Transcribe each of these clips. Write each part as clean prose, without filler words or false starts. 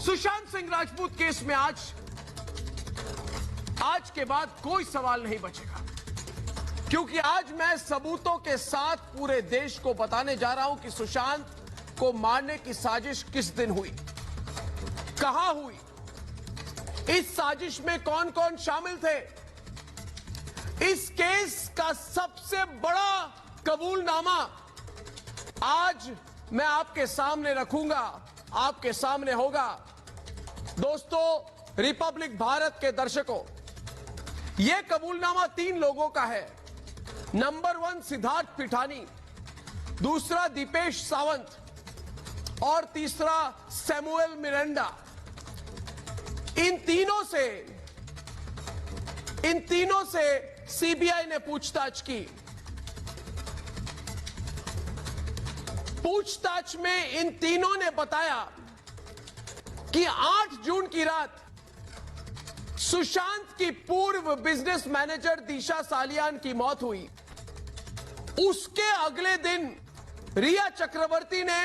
Sushant Singh Rajput case में आज के बाद कोई सवाल नहीं बचेगा, क्योंकि आज मैं सबूतों के साथ पूरे देश को बताने जा रहा हूं कि सुशांत को मारने की साजिश किस दिन हुई, कहां हुई, इस साजिश में कौन कौन शामिल थे। इस केस का सबसे बड़ा कबूलनामा आज मैं आपके सामने रखूंगा, आपके सामने होगा। दोस्तों, रिपब्लिक भारत के दर्शकों, यह कबूलनामा 3 लोगों का है। नंबर 1 सिद्धार्थ पिठानी, दूसरा दीपेश सावंत और तीसरा सैमुअल मिरांडा। इन तीनों से सीबीआई ने पूछताछ की। पूछताछ में इन तीनों ने बताया कि 8 जून की रात सुशांत की पूर्व बिजनेस मैनेजर दिशा सालियान की मौत हुई। उसके अगले दिन रिया चक्रवर्ती ने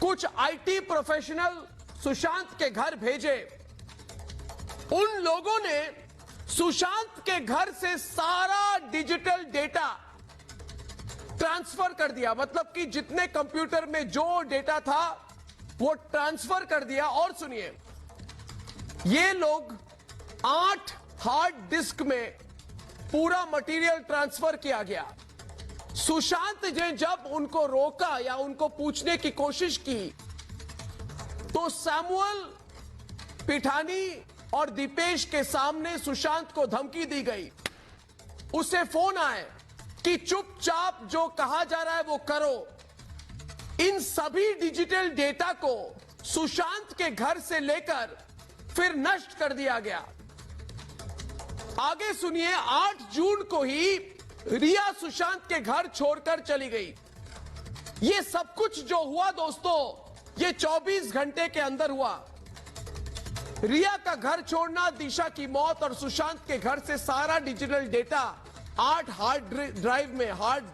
कुछ आईटी प्रोफेशनल सुशांत के घर भेजे। उन लोगों ने सुशांत के घर से सारा डिजिटल डेटा ट्रांसफर कर दिया, मतलब कि जितने कंप्यूटर में जो डेटा था वो ट्रांसफर कर दिया। और सुनिए, ये लोग 8 हार्ड डिस्क में पूरा मटेरियल ट्रांसफर किया गया। सुशांत ने जब उनको रोका या उनको पूछने की कोशिश की तो सैमुअल पिठानी और दीपेश के सामने सुशांत को धमकी दी गई। उसे फोन आए कि चुपचाप जो कहा जा रहा है वो करो। इन सभी डिजिटल डेटा को सुशांत के घर से लेकर फिर नष्ट कर दिया गया। आगे सुनिए, 8 जून को ही रिया सुशांत के घर छोड़कर चली गई। ये सब कुछ जो हुआ दोस्तों, ये 24 घंटे के अंदर हुआ। रिया का घर छोड़ना, दिशा की मौत और सुशांत के घर से सारा डिजिटल डेटा 8 हार्ड ड्राइव में, हार्ड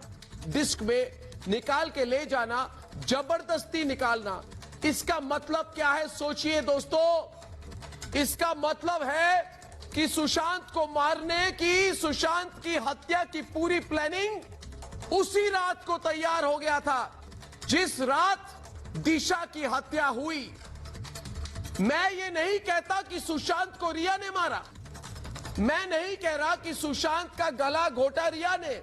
डिस्क में निकाल के ले जाना, जबरदस्ती निकालना। इसका मतलब क्या है सोचिए दोस्तों। इसका मतलब है कि सुशांत को मारने की, सुशांत की हत्या की पूरी प्लानिंग उसी रात को तैयार हो गया था जिस रात दिशा की हत्या हुई। मैं ये नहीं कहता कि सुशांत को रिया ने मारा, मैं नहीं कह रहा कि सुशांत का गला घोटा रिया ने,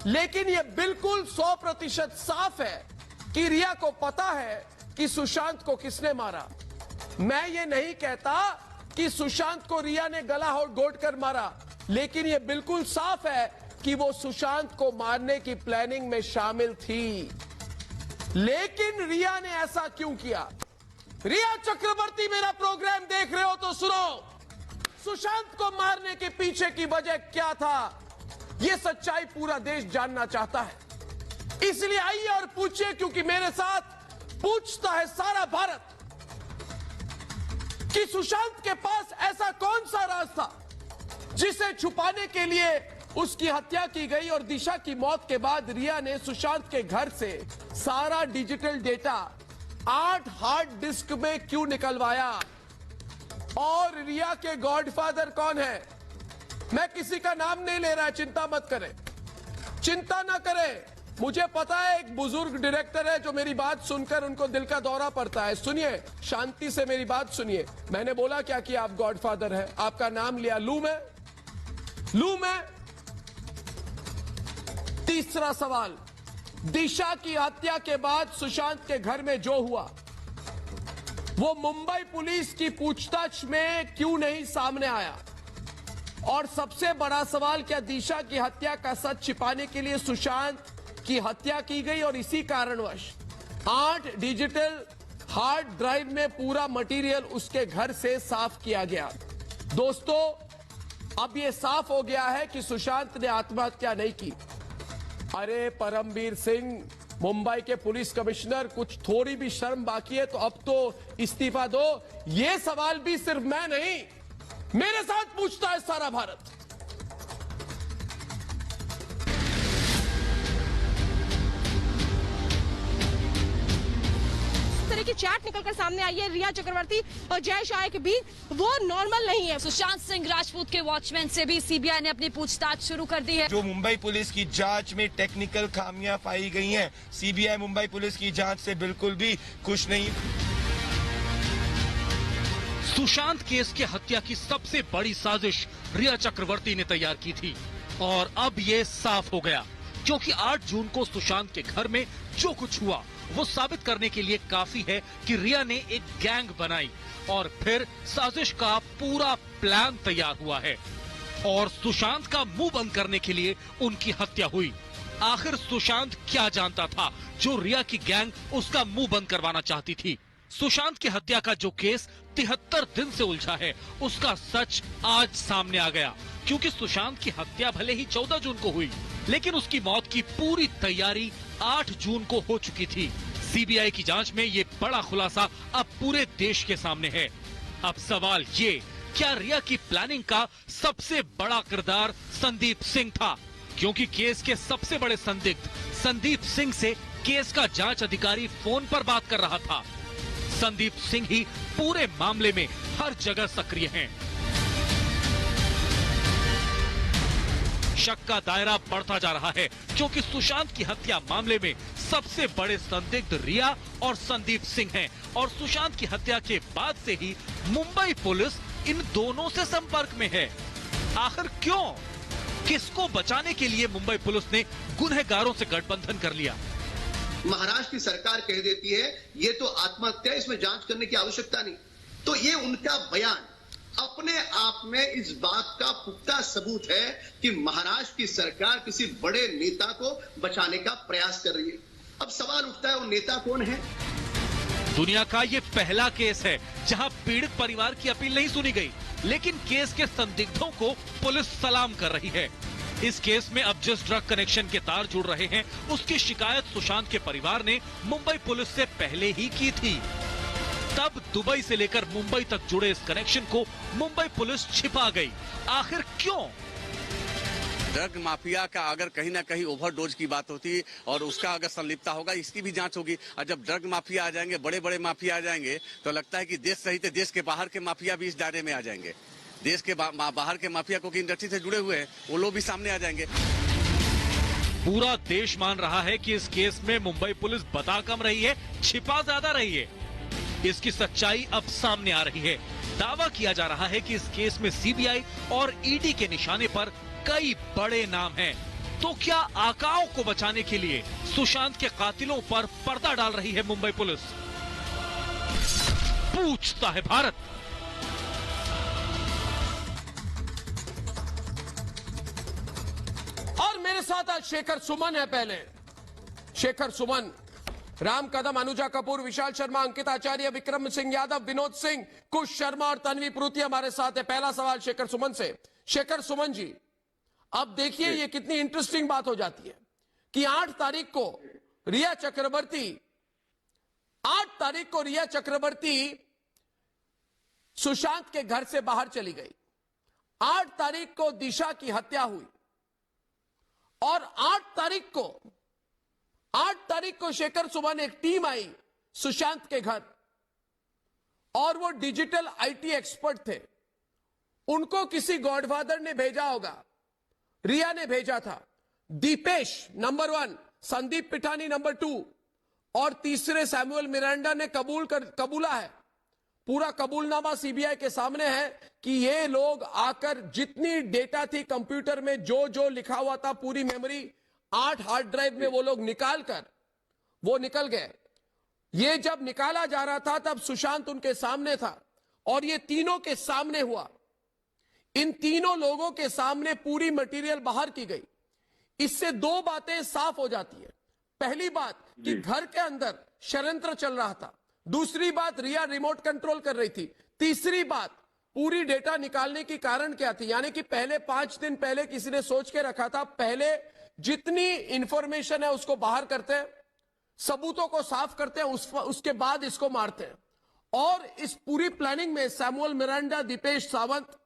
लेकिन यह बिल्कुल 100% साफ है कि रिया को पता है कि सुशांत को किसने मारा। मैं ये नहीं कहता कि सुशांत को रिया ने गला घोट कर मारा, लेकिन यह बिल्कुल साफ है कि वो सुशांत को मारने की प्लानिंग में शामिल थी। लेकिन रिया ने ऐसा क्यों किया? रिया चक्रवर्ती, मेरा प्रोग्राम देख रहे हो तो सुनो। सुशांत को मारने के पीछे की वजह क्या था, यह सच्चाई पूरा देश जानना चाहता है। इसलिए आइए और पूछिए, क्योंकि मेरे साथ पूछता है सारा भारत कि सुशांत के पास ऐसा कौन सा राज था जिसे छुपाने के लिए उसकी हत्या की गई। और दिशा की मौत के बाद रिया ने सुशांत के घर से सारा डिजिटल डेटा 8 हार्ड डिस्क में क्यों निकलवाया? और रिया के गॉडफादर कौन है? मैं किसी का नाम नहीं ले रहा है, चिंता मत करें, चिंता ना करें। मुझे पता है एक बुजुर्ग डायरेक्टर है जो मेरी बात सुनकर उनको दिल का दौरा पड़ता है। सुनिए, शांति से मेरी बात सुनिए। मैंने बोला क्या कि आप गॉडफादर हैं, आपका नाम लिया, लू मैं। तीसरा सवाल, दिशा की हत्या के बाद सुशांत के घर में जो हुआ वो मुंबई पुलिस की पूछताछ में क्यों नहीं सामने आया? और सबसे बड़ा सवाल, क्या दिशा की हत्या का सच छिपाने के लिए सुशांत की हत्या की गई और इसी कारणवश 8 डिजिटल हार्ड ड्राइव में पूरा मटेरियल उसके घर से साफ किया गया? दोस्तों, अब यह साफ हो गया है कि सुशांत ने आत्महत्या नहीं की। अरे परमवीर सिंह, मुंबई के पुलिस कमिश्नर, कुछ थोड़ी भी शर्म बाकी है तो अब तो इस्तीफा दो। यह सवाल भी सिर्फ मैं नहीं, मेरे साथ पूछता है सारा भारत। यानी कि चैट निकलकर सामने आई है रिया चक्रवर्ती और जय शाह के बीच, वो नॉर्मल नहीं है। सुशांत सिंह राजपूत के वॉचमैन से भी सीबीआई ने अपनी पूछताछ शुरू कर दी है। जो मुंबई पुलिस की जांच में टेक्निकल खामियां पाई गई हैं, सीबीआई मुंबई पुलिस की जांच से बिल्कुल भी खुश नहीं। सुशांत केस के हत्या की सबसे बड़ी साजिश रिया चक्रवर्ती ने तैयार की थी और अब ये साफ हो गया, क्योंकि 8 जून को सुशांत के घर में जो कुछ हुआ वो साबित करने के लिए काफी है कि रिया ने एक गैंग बनाई और फिर साजिश का पूरा प्लान तैयार हुआ है और सुशांत का मुंह बंद करने के लिए उनकी हत्या हुई। आखिर सुशांत क्या जानता था जो रिया की गैंग उसका मुंह बंद करवाना चाहती थी? सुशांत की हत्या का जो केस 73 दिन से उलझा है, उसका सच आज सामने आ गया, क्योंकि सुशांत की हत्या भले ही 14 जून को हुई, लेकिन उसकी मौत की पूरी तैयारी 8 जून को हो चुकी थी। सीबीआई की जांच में ये बड़ा खुलासा अब पूरे देश के सामने है। अब सवाल ये, क्या रिया की प्लानिंग का सबसे बड़ा किरदार संदीप सिंह था? क्योंकि केस के सबसे बड़े संदिग्ध संदीप सिंह से केस का जांच अधिकारी फोन पर बात कर रहा था। संदीप सिंह ही पूरे मामले में हर जगह सक्रिय हैं। शक का दायरा बढ़ता जा रहा है, क्योंकि सुशांत की हत्या मामले में सबसे बड़े संदिग्ध रिया और संदीप सिंह हैं और सुशांत की हत्या के बाद से ही मुंबई पुलिस इन दोनों से संपर्क में है। आखिर क्यों? किसको बचाने के लिए मुंबई पुलिस ने गुनहगारों से गठबंधन कर लिया? महाराष्ट्र की सरकार कह देती है ये तो आत्महत्या, इसमें जांच करने की आवश्यकता नहीं, तो ये उनका बयान अपने आप में इस बात का पुख्ता सबूत है कि महाराष्ट्र की सरकार किसी बड़े नेता को बचाने का प्रयास कर रही है। अब सवाल उठता है वो नेता कौन है? दुनिया का ये पहला केस है जहां पीड़ित परिवार की अपील नहीं सुनी गई, लेकिन केस के संदिग्धों को पुलिस सलाम कर रही है। इस केस में अब जिस ड्रग कनेक्शन के तार जुड़ रहे हैं, उसकी शिकायत सुशांत के परिवार ने मुंबई पुलिस से पहले ही की थी। तब दुबई से लेकर मुंबई तक जुड़े इस कनेक्शन को मुंबई पुलिस छिपा गई। आखिर क्यों? ड्रग माफिया का अगर कहीं ना कहीं ओवरडोज की बात होती और उसका अगर संलिप्तता होगा, इसकी भी जांच होगी। और जब ड्रग माफिया आ जाएंगे, बड़े बड़े माफिया आ जाएंगे, तो लगता है कि देश सहित देश के बाहर के माफिया भी इस दायरे में आ जाएंगे। देश के बाहर के माफिया को इंडस्ट्री से जुड़े हुए हैं, वो लोग भी सामने आ जाएंगे। पूरा देश मान रहा है कि इस केस में मुंबई पुलिस बता कम रही है, छिपा ज्यादा रही है। इसकी सच्चाई अब सामने आ रही है। दावा किया जा रहा है कि इस केस में सीबीआई और ईडी के निशाने पर कई बड़े नाम हैं। तो क्या आकाओं को बचाने के लिए सुशांत के कातिलों पर पर्दा डाल रही है मुंबई पुलिस? पूछता है भारत। और मेरे साथ आज शेखर सुमन है। पहले शेखर सुमन, राम कदम, अनुजा कपूर, विशाल शर्मा, अंकित आचार्य, विक्रम सिंह यादव, विनोद सिंह, कुश शर्मा और तन्वी प्रूति हमारे साथ है। पहला सवाल शेखर सुमन से। शेखर सुमन जी, अब देखिए ये कितनी इंटरेस्टिंग बात हो जाती है कि 8 तारीख को रिया चक्रवर्ती सुशांत के घर से बाहर चली गई। 8 तारीख को दिशा की हत्या हुई और 8 तारीख को शेखर सुमन एक टीम आई सुशांत के घर और वो डिजिटल आईटी एक्सपर्ट थे। उनको किसी गॉडफादर ने भेजा होगा, रिया ने भेजा था। दीपेश नंबर 1, संदीप पिठानी नंबर 2 और तीसरे सैमुअल मिरांडा ने कबूला है। पूरा कबूलनामा सीबीआई के सामने है कि ये लोग आकर जितनी डेटा थी कंप्यूटर में, जो जो लिखा हुआ था, पूरी मेमोरी 8 हार्ड ड्राइव में वो लोग निकल गए। ये जब निकाला जा रहा था तब सुशांत उनके सामने था और ये तीनों के सामने हुआ। इन तीनों लोगों के सामने पूरी मटेरियल बाहर की गई। इससे 2 बातें साफ हो जाती है। पहली बात कि घर के अंदर षड्यंत्र चल रहा था। दूसरी बात, रिया रिमोट कंट्रोल कर रही थी। तीसरी बात, पूरी डेटा निकालने की कारण क्या थी, यानी कि पहले 5 दिन पहले किसी ने सोच के रखा था, पहले जितनी इंफॉर्मेशन है उसको बाहर करते हैं, सबूतों को साफ करते हैं, उसके बाद इसको मारते हैं। और इस पूरी प्लानिंग में सैमुअल मिरांडा, दीपेश सावंत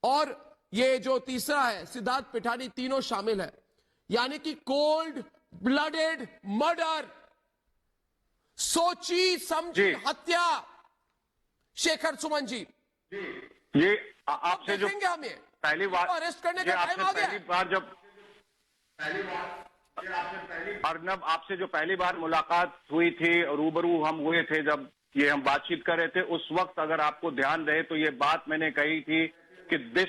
और ये जो तीसरा है सिद्धार्थ पिठानी, तीनों शामिल है। यानी कि कोल्ड ब्लडेड मर्डर। सोची समझी जी। हत्या। शेखर सुमन जी, ये आपसे जो देखेंगे हम ये पहली बार अरेस्ट करने ये का आपसे टाइम आ गया पहली बार जब अर्नब आपसे जो पहली बार मुलाकात हुई थी, रूबरू हम हुए थे जब ये हम बातचीत कर रहे थे, उस वक्त अगर आपको ध्यान रहे तो ये बात मैंने कही थी कि this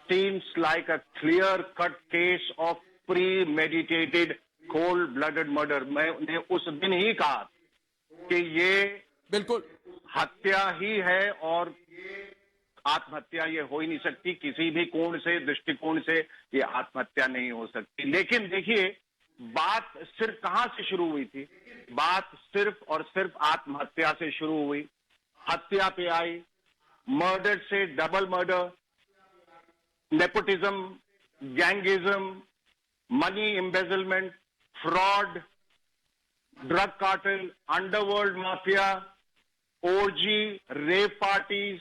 seems like a clear cut case of pre meditated cold blooded murder. मैंने उस दिन ही कहा कि ये बिल्कुल हत्या ही है और आत्महत्या ये हो ही नहीं सकती, किसी भी कोण से दृष्टिकोण से ये आत्महत्या नहीं हो सकती। लेकिन देखिए, बात सिर्फ कहां से शुरू हुई थी? बात सिर्फ और सिर्फ आत्महत्या से शुरू हुई, हत्या पे आई, मर्डर से double murder, nepotism, gangism, money embezzlement, fraud, drug cartel, underworld mafia, orgy, rape parties,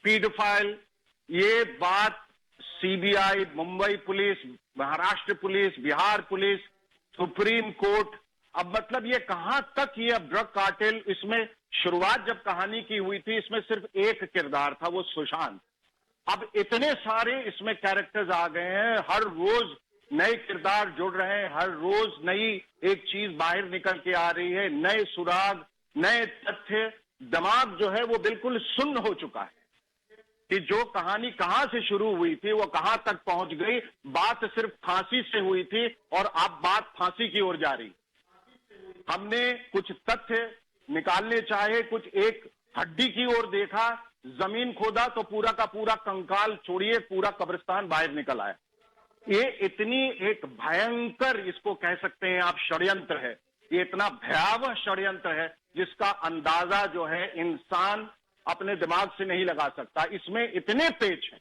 paedophile, ये बात CBI, Mumbai police, Maharashtra police, Bihar police, supreme court, अब मतलब ये कहां तक ये अब ड्रग कार्टेल, इसमें शुरुआत जब कहानी की हुई थी इसमें सिर्फ एक किरदार था, वो सुशांत। अब इतने सारे इसमें कैरेक्टर्स आ गए हैं, हर रोज नए किरदार जुड़ रहे हैं, हर रोज नई एक चीज बाहर निकल के आ रही है, नए सुराग, नए तथ्य। दिमाग जो है वो बिल्कुल सुन्न हो चुका है कि जो कहानी कहां से शुरू हुई थी वो कहां तक पहुंच गई। बात सिर्फ फांसी से हुई थी और अब बात फांसी की ओर जा रही। हमने कुछ तथ्य निकालने चाहे, कुछ एक हड्डी की ओर देखा, जमीन खोदा तो पूरा का पूरा कंकाल, छोड़िए पूरा कब्रिस्तान बाहर निकल आया। ये इतनी एक भयंकर, इसको कह सकते हैं आप, षड्यंत्र है। ये इतना भयावह षड्यंत्र है जिसका अंदाजा जो है इंसान अपने दिमाग से नहीं लगा सकता। इसमें इतने पेच हैं,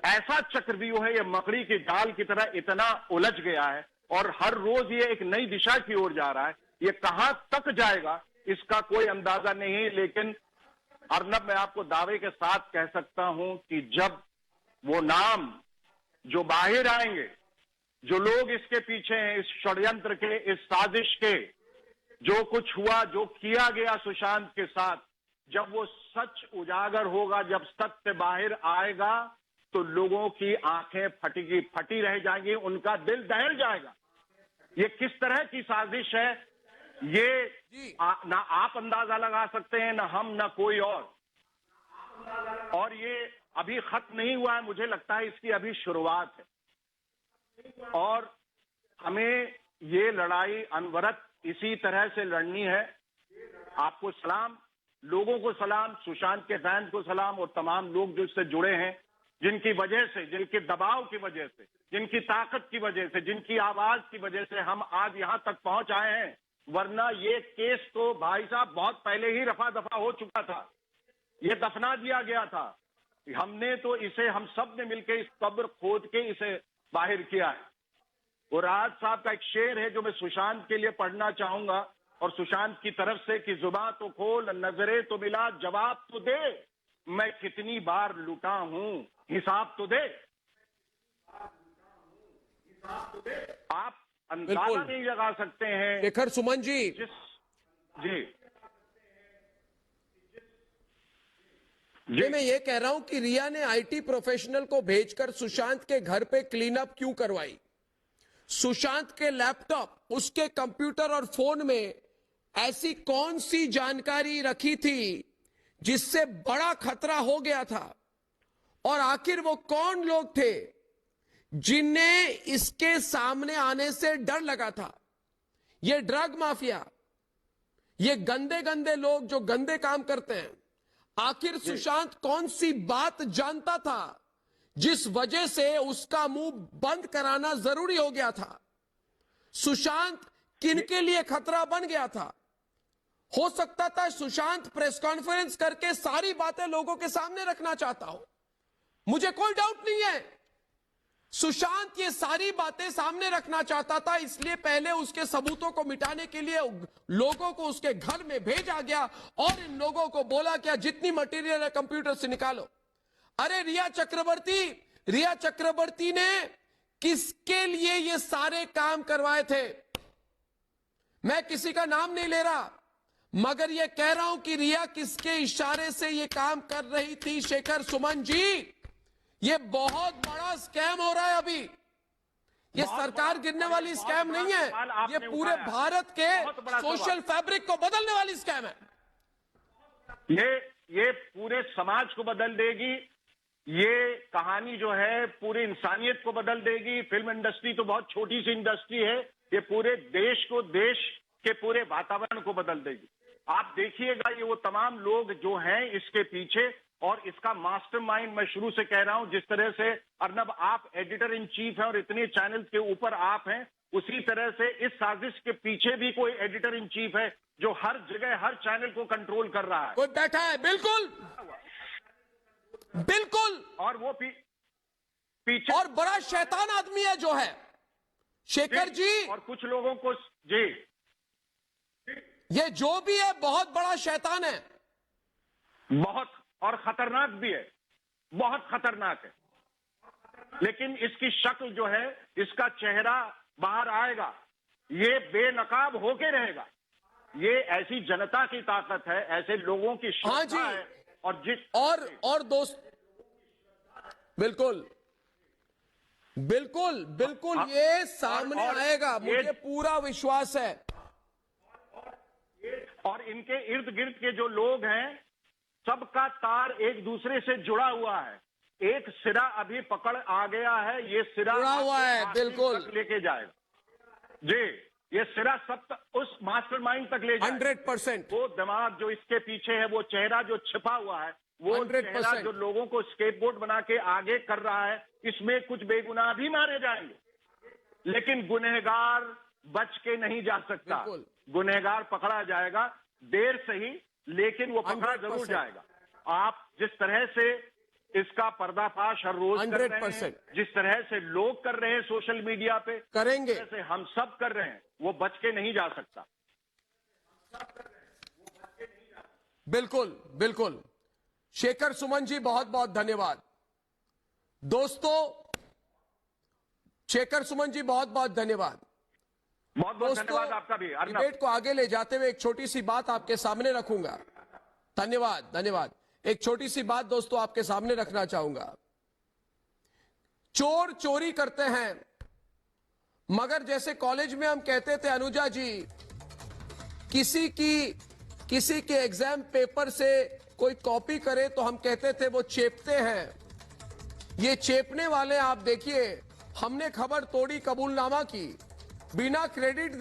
ऐसा चक्रव्यूह है, ये मकड़ी के जाल की तरह इतना उलझ गया है और हर रोज ये एक नई दिशा की ओर जा रहा है। ये कहां तक जाएगा इसका कोई अंदाजा नहीं है। लेकिन अर्नब, मैं आपको दावे के साथ कह सकता हूं कि जब वो नाम जो बाहर आएंगे, जो लोग इसके पीछे हैं, इस षड्यंत्र के, इस साजिश के, जो कुछ हुआ, जो किया गया सुशांत के साथ, जब वो सच उजागर होगा, जब सत्य बाहर आएगा तो लोगों की आंखें फटी रह जाएंगी, उनका दिल दहल जाएगा। ये किस तरह की साजिश है ये ना आप अंदाजा लगा सकते हैं, ना हम, ना कोई और ये अभी खत्म नहीं हुआ है। मुझे लगता है इसकी अभी शुरुआत है और हमें ये लड़ाई अनवरत इसी तरह से लड़नी है। आपको सलाम, लोगों को सलाम, सुशांत के फैंस को सलाम और तमाम लोग जो इससे जुड़े हैं, जिनकी वजह से, जिनके दबाव की वजह से, जिनकी ताकत की वजह से, जिनकी आवाज की वजह से हम आज यहां तक पहुंच आए हैं। वरना ये केस तो भाई साहब बहुत पहले ही रफा दफा हो चुका था, ये दफना दिया गया था। हमने तो इसे, हम सब ने मिलकर इस कब्र खोद के इसे बाहर किया है। और राज साहब का एक शेर है जो मैं सुशांत के लिए पढ़ना चाहूंगा, और सुशांत की तरफ से कि जुबान तो खोल, नजरे तो मिला, जवाब तो दे, मैं कितनी बार लुटा हूं, हिसाब तो दे। आप अंदाजा नहीं लगा सकते हैं शेखर सुमन जी, जी मैं ये कह रहा हूं कि रिया ने आईटी प्रोफेशनल को भेजकर सुशांत के घर पे क्लीन अप क्यों करवाई? सुशांत के लैपटॉप, उसके कंप्यूटर और फोन में ऐसी कौन सी जानकारी रखी थी जिससे बड़ा खतरा हो गया था? और आखिर वो कौन लोग थे जिन्हें इसके सामने आने से डर लगा था? ये ड्रग माफिया, ये गंदे गंदे लोग जो गंदे काम करते हैं। आखिर सुशांत कौन सी बात जानता था जिस वजह से उसका मुंह बंद कराना जरूरी हो गया था? सुशांत किनके लिए खतरा बन गया था? हो सकता था सुशांत प्रेस कॉन्फ्रेंस करके सारी बातें लोगों के सामने रखना चाहता हो, मुझे कोई डाउट नहीं है। सुशांत ये सारी बातें सामने रखना चाहता था, इसलिए पहले उसके सबूतों को मिटाने के लिए लोगों को उसके घर में भेजा गया और इन लोगों को बोला क्या जितनी मटेरियल है कंप्यूटर से निकालो। अरे रिया चक्रवर्ती ने किसके लिए ये सारे काम करवाए थे? मैं किसी का नाम नहीं ले रहा, मगर ये कह रहा हूं कि रिया किसके इशारे से ये काम कर रही थी। शेखर सुमन जी, ये बहुत बड़ा स्कैम हो रहा है अभी। ये सरकार गिरने वाली स्कैम नहीं है, ये पूरे भारत के सोशल फैब्रिक को बदलने वाली स्कैम है। ये पूरे समाज को बदल देगी। ये कहानी जो है पूरी इंसानियत को बदल देगी। फिल्म इंडस्ट्री तो बहुत छोटी सी इंडस्ट्री है, ये पूरे देश को, देश के पूरे वातावरण को बदल देगी। आप देखिएगा, ये वो तमाम लोग जो हैं इसके पीछे, और इसका मास्टरमाइंड मैं शुरू से कह रहा हूं, जिस तरह से अर्नब आप एडिटर इन चीफ हैं और इतने चैनल्स के ऊपर आप हैं, उसी तरह से इस साजिश के पीछे भी कोई एडिटर इन चीफ है जो हर जगह हर चैनल को कंट्रोल कर रहा है। कोई बैठा है, बिल्कुल बिल्कुल, और वो पीछे और बड़ा शैतान आदमी है जो है शेखर जी। और कुछ लोगों को जी, ये जो भी है बहुत बड़ा शैतान है, बहुत, और खतरनाक भी है, बहुत खतरनाक है। लेकिन इसकी शक्ल जो है, इसका चेहरा बाहर आएगा, ये बेनकाब होके रहेगा। ये ऐसी जनता की ताकत है, ऐसे लोगों की हाँ जी, श्रद्धा है। और दोस्त, बिल्कुल बिल्कुल बिल्कुल, ये सामने आएगा, मुझे पूरा विश्वास है। और इनके इर्द गिर्द के जो लोग हैं, सबका तार एक दूसरे से जुड़ा हुआ है। एक सिरा अभी पकड़ आ गया है, ये सिरा जुड़ा हुआ है, बिल्कुल लेके जाएगा जी। ये सिरा सब तक उस मास्टरमाइंड तक ले जाएगा 100%। वो दिमाग जो इसके पीछे है, वो चेहरा जो छिपा हुआ है, वो 100%। चेहरा जो लोगों को स्केपबोर्ड बना के आगे कर रहा है, इसमें कुछ बेगुनाह भी मारे जाएंगे, लेकिन गुनहगार बच के नहीं जा सकता। गुनहगार पकड़ा जाएगा, देर सही, लेकिन वो पकड़ा जरूर जाएगा। आप जिस तरह से इसका पर्दाफाश हर रोज कर रहे हैं, जिस तरह से लोग कर रहे हैं सोशल मीडिया पे, करेंगे, जैसे हम सब कर रहे हैं, वो बच के नहीं जा सकता। बिल्कुल बिल्कुल। शेखर सुमन जी, बहुत बहुत धन्यवाद। दोस्तों, शेखर सुमन जी, बहुत बहुत धन्यवाद। बहुत बहुत धन्यवाद आपका भी। डिबेट को आगे ले जाते हुए एक छोटी सी बात आपके सामने रखूंगा। धन्यवाद धन्यवाद। एक छोटी सी बात दोस्तों आपके सामने रखना चाहूंगा। चोर चोरी करते हैं, मगर जैसे कॉलेज में हम कहते थे अनुजा जी, किसी के एग्जाम पेपर से कोई कॉपी करे तो हम कहते थे वो चेपते हैं। ये चेपने वाले आप देखिए, हमने खबर तोड़ी, कबूलनामा की, बिना क्रेडिट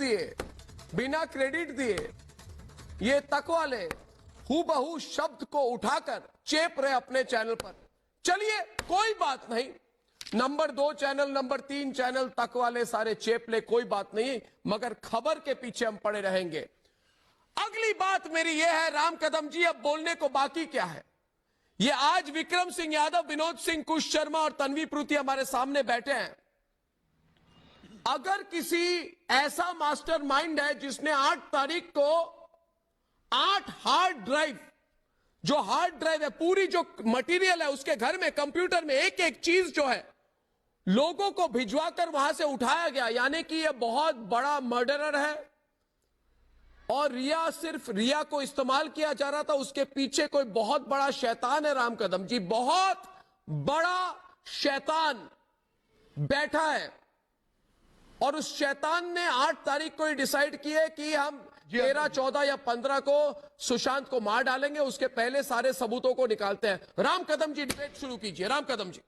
दिए ये तक वाले हूबहू शब्द को उठाकर चेप रहे अपने चैनल पर। चलिए कोई बात नहीं, नंबर 2 चैनल, नंबर 3 चैनल तक वाले सारे चेप ले, कोई बात नहीं, मगर खबर के पीछे हम पड़े रहेंगे। अगली बात मेरी यह है, राम कदम जी, अब बोलने को बाकी क्या है? ये आज विक्रम सिंह यादव, विनोद सिंह, कुश शर्मा और तन्वी प्रूति हमारे सामने बैठे हैं। अगर किसी ऐसा मास्टरमाइंड है जिसने 8 तारीख को 8 हार्ड ड्राइव, जो हार्ड ड्राइव है, पूरी जो मटेरियल है उसके घर में, कंप्यूटर में एक एक चीज जो है लोगों को भिजवाकर वहां से उठाया गया, यानी कि यह बहुत बड़ा मर्डरर है। और सिर्फ रिया को इस्तेमाल किया जा रहा था, उसके पीछे कोई बहुत बड़ा शैतान है। राम कदम जी, बहुत बड़ा शैतान बैठा है, और उस शैतान ने 8 तारीख को ही डिसाइड किया कि हम 13, 14 या 15 को सुशांत को मार डालेंगे, उसके पहले सारे सबूतों को निकालते हैं। राम कदम जी, डिबेट शुरू कीजिए। राम कदम जी।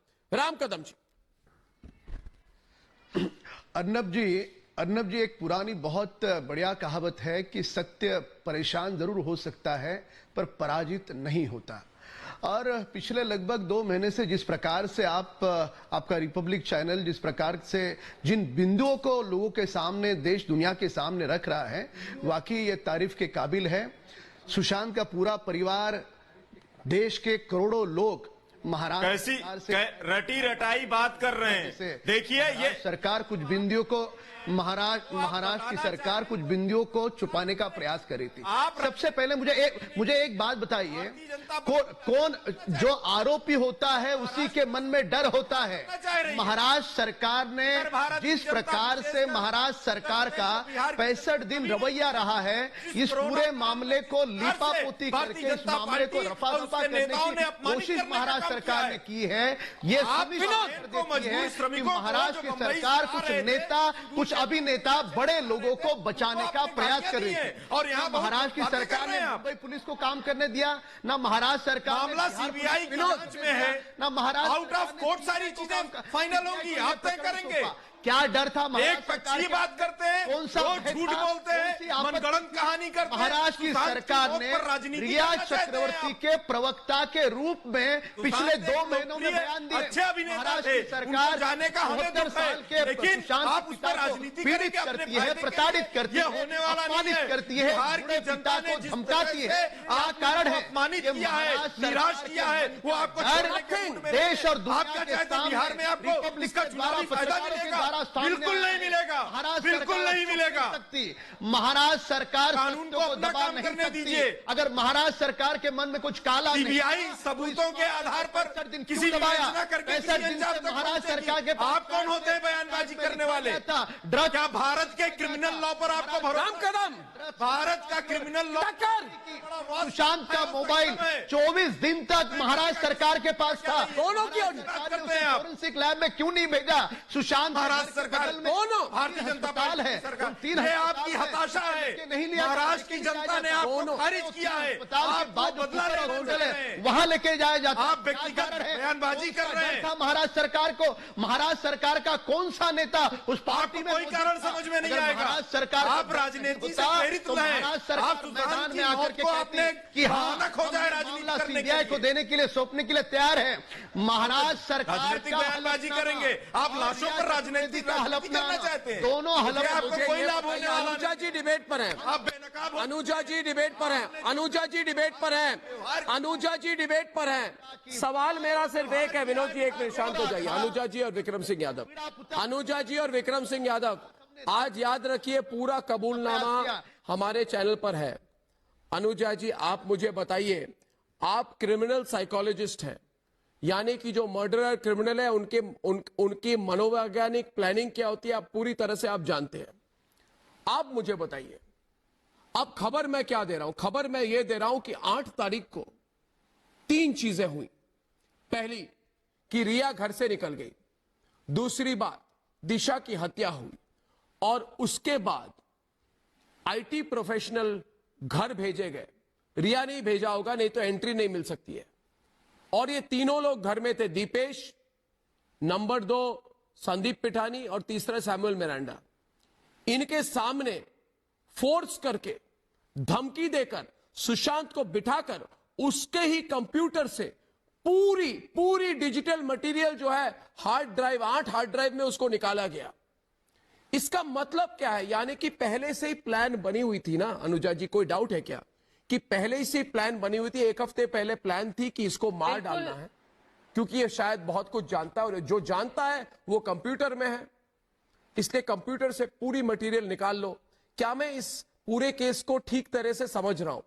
अर्नब जी, एक पुरानी बहुत बढ़िया कहावत है कि सत्य परेशान जरूर हो सकता है पर पराजित नहीं होता। और पिछले लगभग 2 महीने से जिस प्रकार से आपका रिपब्लिक चैनल जिस प्रकार से जिन बिंदुओं को लोगों के सामने, देश दुनिया के सामने रख रहा है, वाकई ये तारीफ के काबिल है। सुशांत का पूरा परिवार, देश के करोड़ों लोग कैसी रटी रटाई बात कर रहे हैं। देखिए, ये सरकार कुछ बिंदुओं को महाराष्ट्र की सरकार कुछ बिंदुओं को छुपाने का प्रयास कर रही थी। सबसे पहले मुझे एक बात बताइए, कौन जो आरोपी होता है उसी के मन में डर होता है। महाराष्ट्र सरकार ने जिस प्रकार से महाराष्ट्र सरकार का 65 दिन रवैया रहा है, इस पूरे मामले को लीपापोती करके इस मामले को रफा दफा करने की कोशिश महाराष्ट्र सरकार ने की है। ये कि महाराष्ट्र की सरकार कुछ नेता, कुछ अभिनेता बड़े लोगों को बचाने का प्रयास कर रही है। और यहाँ महाराष्ट्र की सरकार ने मुंबई पुलिस को काम करने दिया, ना महाराष्ट्र सरकार मामला सीबीआई की जांच में है, ना महाराष्ट्र आउट ऑफ कोर्ट सारी चीजें फाइनल होंगी, आप तय करेंगे। क्या डर था? एक पक्षी बात करते हैं, कौन सा झूठ बोलते हैं, मनगढ़ंत कहानी करते हैं। महाराष्ट्र की सरकार ने रिया चक्रवर्ती के प्रवक्ता के रूप में पिछले 2 महीनों में बयान दिए। अच्छे अभिनेता थे, सरकार जाने का हमें दुख है, लेकिन आप उस पर राजनीति पीड़ित करती है, प्रताड़ित करती है, होने वाला अपमानित करती है, बिहार की जनता को धमकाती है। क्या कारण है? अपमानित किया है, निराश किया है, वो आपको देश और आपका चाहते बिहार में आपको इसका चुनावी फायदा मिलेगा? बिल्कुल नहीं मिलेगा, बिल्कुल नहीं मिलेगा। महाराष्ट्र सरकार कानून को अपना काम करने दीजिए। अगर महाराष्ट्र सरकार के मन में कुछ काला सीबीआई सबूतों के आधार पर किसी विवेचना करके महाराष्ट्र सरकार के आप कौन होते हैं बयानबाजी करने वाले? क्या भारत के क्रिमिनल लॉ पर आपको भरोसा? भारत का क्रिमिनल लॉ, सुशांत का मोबाइल 24 दिन तक महाराष्ट्र सरकार के पास था। दोनों की करते हैं आप, फोरेंसिक लैब में क्यों नहीं भेजा? सुशांत महाराष्ट्र सरकार दोनों भारतीय जनता पार्टी है सरकार, ये आपकी हताशा है। महाराष्ट्र की जनता ने आपको खारिज किया है, आपको बदला वहां लेके जाया जाता। आप व्यक्तिगत बयानबाजी कर रहे हैं। महाराष्ट्र सरकार को, महाराष्ट्र सरकार का कौन सा नेता उस पार्टी में? कोई कारण समझ में नहीं आएगा। महाराष्ट्र सरकार आप राजनीति से प्रेरित हैं, आप मैदान में आकर के आपने कि हाँ हो जाए राजनीति करने सीबीआई को देने के लिए, सौंपने के लिए तैयार है। महाराष्ट्र सरकार राजनीतिक बयानबाजी करेंगे, आप लाशों पर राजनीति करना चाहते हैं। दोनों हलफ आपको कोई लाभ होने वाला नहीं। अनुजा जी डिबेट पर हैं, आप बेनकाब अनुजा जी डिबेट पर हैं, अनुजा जी डिबेट पर हैं, अनुजा जी डिबेट पर हैं। सवाल मेरा सिर्फ एक है, विनोद जी एक मिनट शांत हो जाइए। अनुजा जी और विक्रम सिंह यादव, अनुजा जी और विक्रम सिंह यादव, आज याद रखिए पूरा कबूलनामा हमारे चैनल पर है। अनुजा जी आप मुझे बताइए, आप क्रिमिनल साइकोलॉजिस्ट हैं, यानी कि जो मर्डरर क्रिमिनल है उनकी मनोवैज्ञानिक प्लानिंग क्या होती है आप पूरी तरह से आप जानते हैं। आप मुझे बताइए, अब खबर मैं क्या दे रहा हूं? खबर मैं ये दे रहा हूं कि 8 तारीख को 3 चीजें हुई। पहली कि रिया घर से निकल गई, दूसरी बात दिशा की हत्या हुई, और उसके बाद आईटी प्रोफेशनल घर भेजे गए। रिया नहीं भेजा होगा, नहीं तो एंट्री नहीं मिल सकती है। और ये तीनों लोग घर में थे, दीपेश, नंबर 2 संदीप पिठानी और तीसरा सैमुअल मिरांडा। इनके सामने फोर्स करके, धमकी देकर, सुशांत को बिठाकर उसके ही कंप्यूटर से पूरी डिजिटल मटेरियल जो है हार्ड ड्राइव, 8 हार्ड ड्राइव में उसको निकाला गया। इसका मतलब क्या है? यानी कि पहले से ही प्लान बनी हुई थी ना अनुजा जी, कोई डाउट है क्या कि पहले से प्लान बनी हुई थी? 1 हफ्ते पहले प्लान थी कि इसको मार डालना है, क्योंकि ये शायद बहुत कुछ जानता है और जो जानता है वो कंप्यूटर में है, इसलिए कंप्यूटर से पूरी मटेरियल निकाल लो। क्या मैं इस पूरे केस को ठीक तरह से समझ रहा हूं?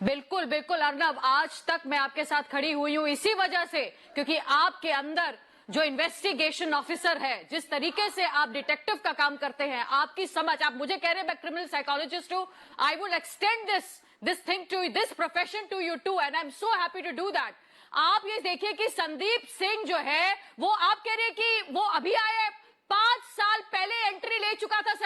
बिल्कुल बिल्कुल अर्नब, आज तक मैं आपके साथ खड़ी हुई हूं इसी वजह से, क्योंकि आपके अंदर जो इन्वेस्टिगेशन ऑफिसर है, जिस तरीके से आप डिटेक्टिव का काम करते हैं, आपकी समझ, आप मुझे कह रहे हैं मैं क्रिमिनल साइकोलॉजिस्ट हूं, I would extend this thing to this profession to you too, and I am so happy to do that. आप ये देखिए कि संदीप सिंह जो है वो आप कह रहे हैं कि वो अभी आए, 5 साल पहले एंट्री ले चुका था।